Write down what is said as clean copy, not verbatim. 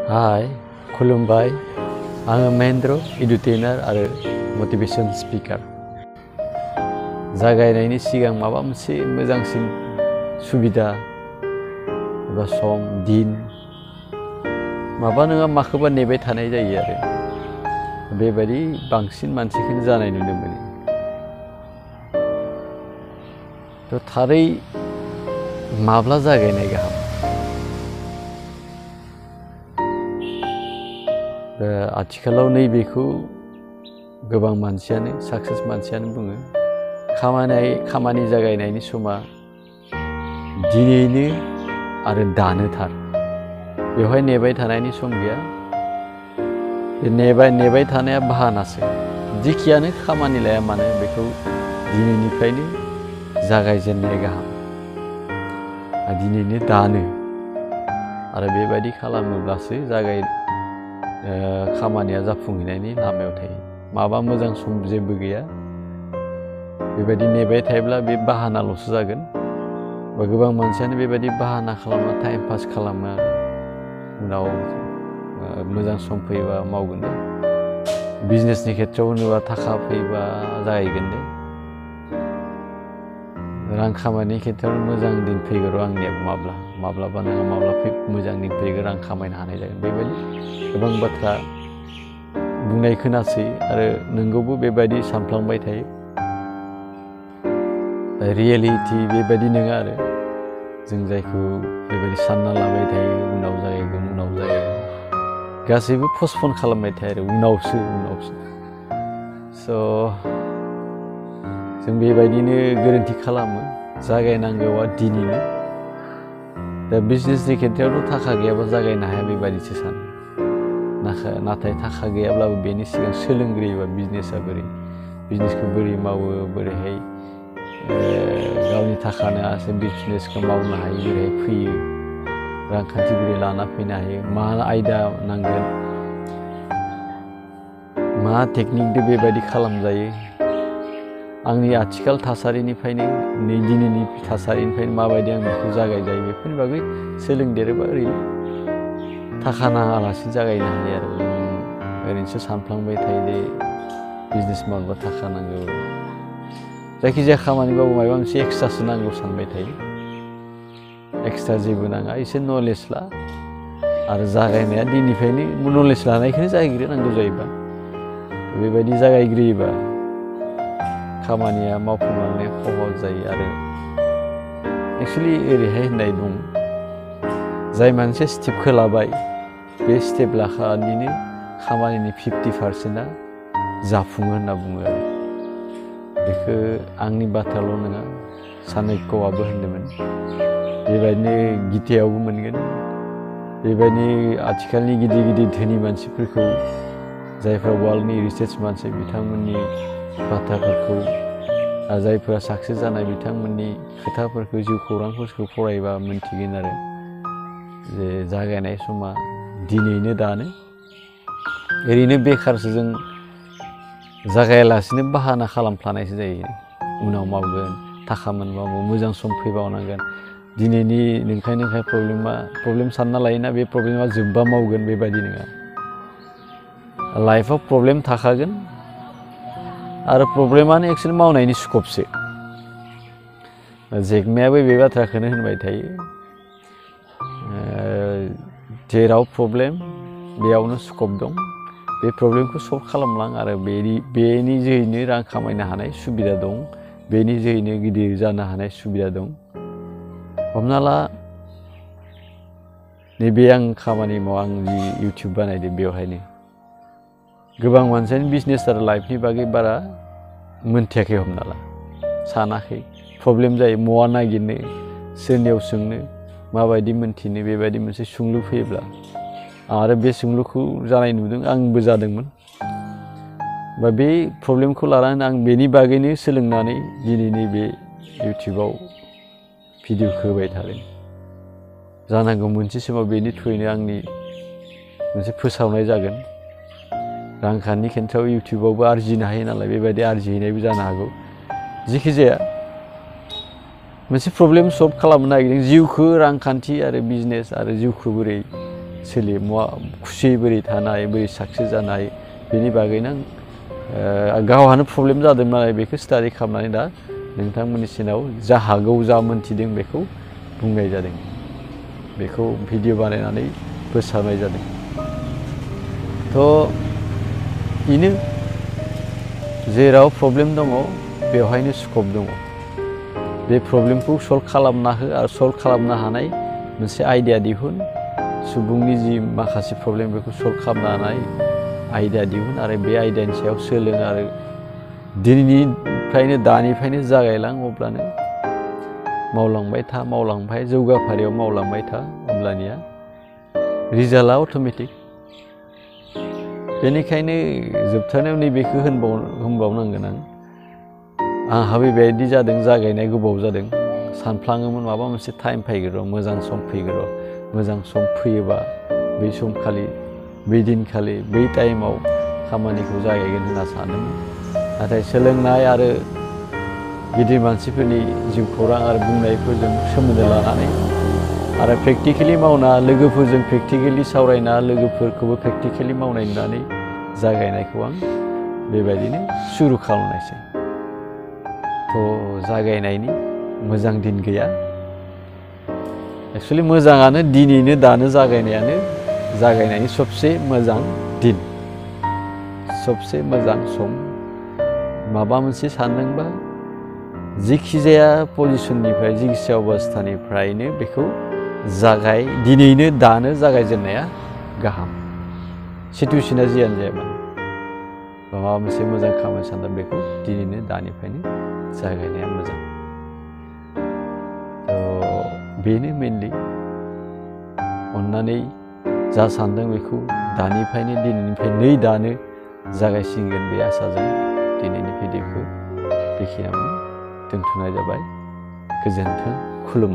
Hai, खुलुमबाय। आङो महेन्द्र, एडुटेनर आरो मोटिवेशन स्पिकार। जागायनायनि सिगां माबा मोनसे मोजांसिन सुबिदा एबा सम दिन माबा नङा माखौबा नेबाय थानाय जायो आरो बेबायदि बांसिन मानसिखौनो जानाय नुनो मोनो। थ' थारै माब्ला जागायनाय गाहाम? आथिखालाव नैबेखौ गोबां मानसियानो साक्सेस मानसियानो बुङो खामानि जागायनायनि समा दिनैनो आरो दानोथार। बेवहाय नेबाय थानायनि सम गैया। नेबाय थानाया बाहानासो। जिखियानो खामानि लाया मानो बेखौ दिनैनिफ्रायनो जागायजेननाय गाहाम। दिनैनो दानो आरो बेबायदि खालामोब्लासो खामानिया जाफुंहैनायनि लामायाव थायो। माबा मोजां सम जेबो गैया। बेबायदि नेबाय थायोब्ला बे बाहानाल'सो जागोन। गोबां मानसियानो बेबायदि बाहाना खालामना टाइम पास खालामो। उनाव मोजां सम फैबा मावगोन दे। बिजनेसनि खेथ्रआव होनोबा थाखा फैबा जाहैगोन दे। रां खामायनायनि खेथ्रआव मोजां दिन फैगोर' आंनिया माब्लाबा नङा माब्लाबा मोजां दिन फैगोर रां खामायनो हानाय जागोन। बेबायदि गोबां बाथ्रा बुंनाय खोनासै आरो नोंगौबो बेबायदि सानफ्लांबाय थायो। रियेलिटि बेबायदि नङा आरो जों जायखौ बेबायदि सानना लाबाय थायो उनाव जागोन गासैबो पस्टपन खालामबाय थायो आरो उनावसो स' जों बेबायदिनो गोरोन्थि खालामो। जागायनांगौआ दिनैनो। दा बिजनेसनि खेथ्रआवथ' थाखा गैयाबा जागायनो हाया बेबायदिसो सानो। नाथाय थाखा गैयाब्लाबो बेनि सिगां सोलोंग्रोयोबा बिजनेसखौ बोरै मावो, बोरैहाय गावनि थाखा नङासो बिजनेसखौ मावनो हायो, बोरैहाय फैयो, रांखान्थि बोरै लाना फैनो हायो, मा आयदा नांगोन, मा टेकनिकजों बेबायदि खालामजायो। आंनि आथिखाल थासारिनिफ्रायनो दिनैनि थासारिनिफ्रायनो माबायदि आं बेखौ जागायजायो बेफोरनि बागै सोलोंदेरोबा ओरैनो थाखा नाङालासिनो जागायनो हायो आरो ओरैनोसो सानफ्लांबाय थायो दे बिजनेस मावनोबा थाखा नांगौ। जायखिजाया खामानिबाबो माबा मोनसे एक्सट्रासो नांगौ सानबाय थायो। एक्सट्रा जेबो नाङा, एसे नलेज ला आरो जागायनाया दिनैनिफ्रायनो नलेज लानायखौनो जागायग्रोनांगौ जायोबा बेबायदि जागायग्रोयोबा खामानिया मावफुंलांनाया सहज जायो। आरो एक्सुवेलि ओरैहाय होननाय दं, जाय मानसिया स्टेपखौ लाबाय बे स्टेप लाखानिनो खामानिनि 50%आ जाफुङो होनना बुङो आरो बेखौ आंनि बाथ्राल' नङा चाणक्यआबो होनदोंमोन। बेबायदिनो गितायावबो मोनगोन। बेबायदि आथिखालनि गिदिर धोनि मानसिफोरखौ जायफ्रा वर्ल्डनि रिचार्स मानसि बिथांमोननि बाथ्राफोरखौ जायफोरा साक्सेस जानाय बिथांमोननि खोथाफोरखौ जिउ खौरांफोरखौ फरायबा मोनथिगोन आरो जे जागायनाय समा दिनैनो दानो। ओरैनो बेखारसो जों जागायालासिनो बाहाना खालामफ्लानायसो जायो। उनाव मावगोन, थाखा मोनबाबो मोजां सम फैबावनांगोन। दिनैनि नोंखाय प्रब्लेम सानना लायोना बे प्रब्लेमा जोबबा मावगोन बेबायदि नङा। लाइफआव प्रब्लेम थाखागोन आरो प्रब्लेमानो एक्सुवेलि मावनायनि स्कपसो। जेगमायाबो बे बाथ्राखौनो होनबाय थायो, जेराव प्रब्लेम बेयावनो स्कप दं। बे प्रब्लेमखौ सल्भ खालामलां आरो बेनि जोहैनो रां खामायनो हानाय सुबिदा दं। बेनि जोहैनो गिदिर जानो हानाय सुबिदा दं। हमना ला नैबे आं खामानि आं जि इउटिउब बानायदों बेवहायनो गोबां मानसियानो बिजनेस आरो लाइफनि बागै बारा मोनथियाखै, हमना ला सानाखै। प्रब्लेम जायो महा नागिरनो, सोरनियाव सोंनो, माबायदि मोनथिनो बेबायदि मोनसे सोंलु फैयोब्ला आरो बे सोंलुखौ जानाय नुदों, आंबो जादोंमोन। बा बे प्रब्लेमखौ लानानै आं बेनि बागैनो सोलोंनानै दिनैनि बे इउटिउबाव भिडिअ'खौ होबाय थादों। जानांगौ मोनसे समाव बेनि थ्रुयैनो आंनि मोनसे फोसावनाय जागोन। रांखान्थि खेथ्रआव इउटिउबावबो आरजिनो हायो नालाय बेबायदि आरजिहैनायबो जानो हागौ। जिखि जाया मोनसे प्रब्लेम सल्भ खालामनो नागिरदों। जिउखौ रांखान्थि आरो बिजनेस आरो जिउखौ बोरै सोलियो खुसियै बोरै थानाय बोरै साक्सेस जानाय बेनि बागै नों गावहानो प्रब्लेम जादों नालाय बेखौ स्टाडि खालामनानै दा नोंथांमोननि सिगाङाव जा हागौ जा मोन्थिदों बेखौ बुंनाय जादों बेखौ भिडिअ बानायनानै फोसावनाय जादों थ' बेनो जेराव प्रब्लेम दङ बेवहायनो स्कप दङ बे प्रब्लेमखौ सल्भ खालामना हो आरो सल्भ खालामनो हानाय मोनसे आइडिया दिहुन सुबुंनि जि माखासे प्रब्लेम बेखौ सल्भ खालामनो हानाय आइडिया दिहुन आरो बे आइडियानि सायाव सोलों आरो दिनैनिफ्रायनो दानिफ्रायनो जागायलां अब्लानो मावलांबाय जौगाफारियाव मावलांबाय था अब्लानिया रिजाल्टआ अट'मेटिक बेनिखायनो जोबथारनायाव नैबेखौ होनबावनांगोन आंहा बेबायदि जादों जागायनाय गोबाव जादों सानफ्लाङोमोन माबा मोनसे टाइम फैगोन र' मोजां सम फैगोन र' मोजां सम फैयोबा बै समखालि बै दिनखालि बै टाइमाव खामानिखौ जागायगोन होनना सानदोंमोन नाथाय सोलोंनाय आरो गिदिर मानसिफोरनि जिउ खौरां आरो बुंनायफोरजों सोमोन्दो लानानै आरो प्रेक्टिकेलि मावना लोगोफोरजों प्रेक्टिकेलि सावरायना लोगोफोरखौबो प्रेक्टिकेलि मावनाय नुनानै जागायनायखौ आं बेबायदिनो सुरु खालामनायसै थ' जागायनायनि मोजां दिन गैया एक्सुवेलि मोजाङानो दिनैनो दानो जागायनायनि सबसे मोजां दिन सबसे मोजां सम माबा मोनसे सानदोंबा जिखिजाया पजिसननिफ्राय जिखिजाया अबस्थानिफ्रायनो बेखौ दिनैनो दानो जागायजेननाया गाहाम सिटुवेसना जियानो जाया मानो माबा मोनसे मोजां खामानि सानदों बेखौ दिनैनो दानिफ्रायनो जागायनाया मोजां बेनो मेनलि अन्नानै जा सानदों बेखौ दानिफ्रायनो दिनैनिफ्राय दानो जागायसिगोन बे आसाजों दिनैनि भिडिअखौ बेखिनियावनो दोनथ'नाय जाबाय गोजोन्थों खुलुमबाय।